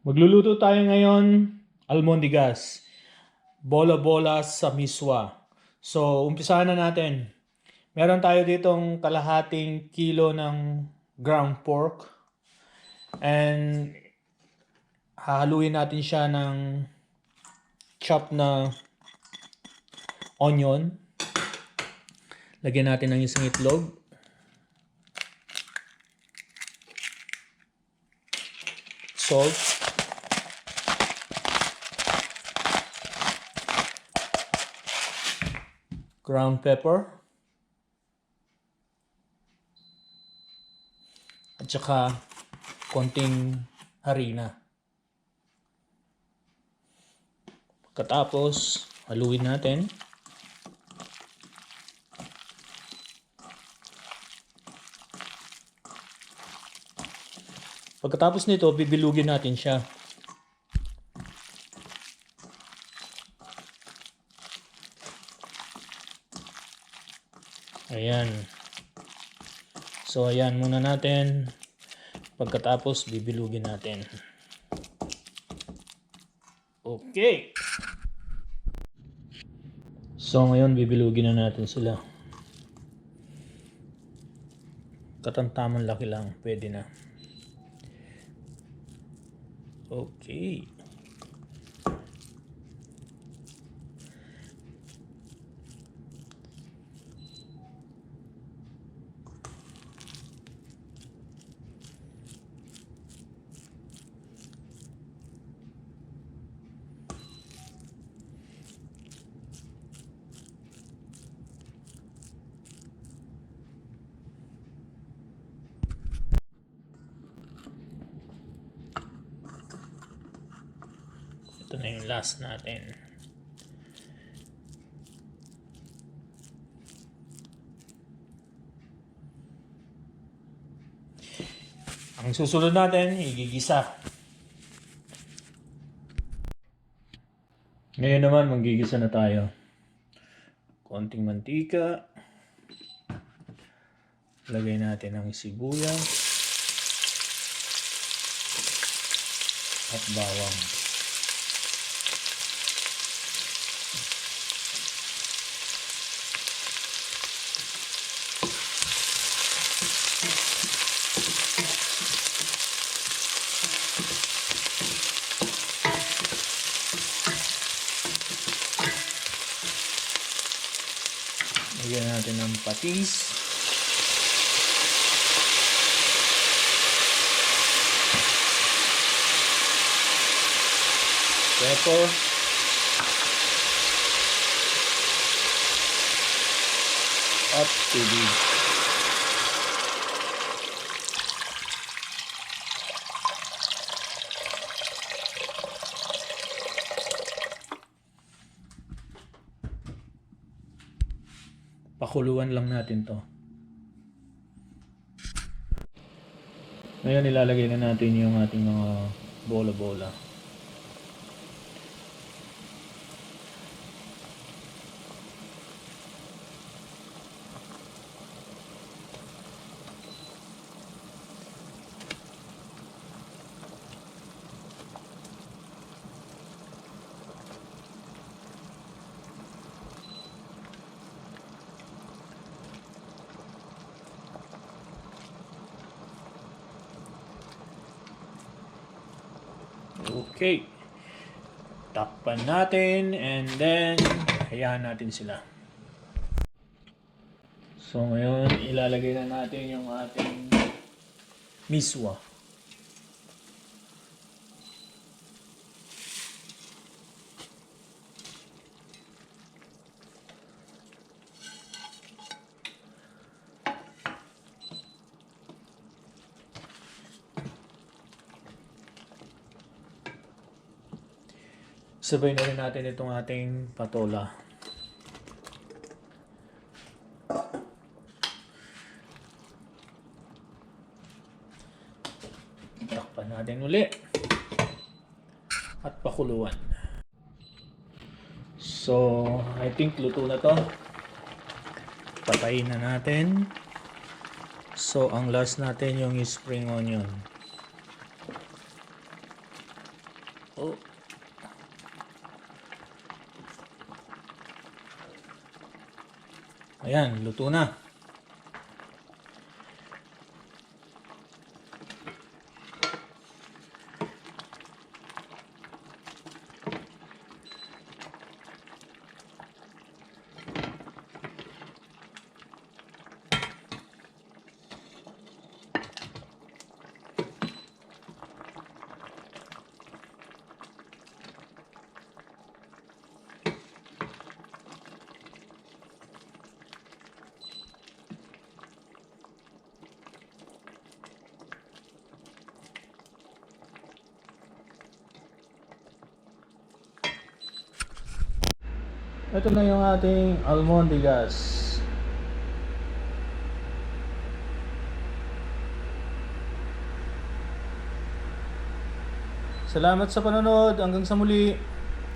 Magluluto tayo ngayon, almondigas, bola-bola sa miswa. So, umpisahan na natin. Meron tayo ditong kalahating kilo ng ground pork. And hahaluin natin siya ng chop na onion. Lagyan natin ng isang itlog. Salt. Ground pepper. At saka konting harina. Pagkatapos, haluin natin. Pagkatapos nito, bibilugin natin siya. Ayan. So, ayan muna natin. Pagkatapos, bibilugin natin. Okay. So, ngayon, bibilugin na natin sila. Katamtamang laki lang. Pwede na. Okay. Ito na yung last natin. Ang susunod natin, igigisa. Ngayon naman, magigisa na tayo. Konting mantika. Lagay natin ang sibuyas. At bawang. Lagyan natin ng patis. Pepper. At tubig. Pakuluan lang natin to. Ngayon ilalagay na natin yung ating mga bola-bola. Okay. Takpan natin and then hayaan natin sila. So ngayon ilalagay na natin yung ating miswa. Sabay na rin natin itong ating patola. Takpan natin uli. At pakuluan. So, I think luto na to. Patayin na natin. So, ang last natin yung spring onion. Ayan, luto na. Ito na yung ating almondigas. Salamat sa panonood. Hanggang sa muli.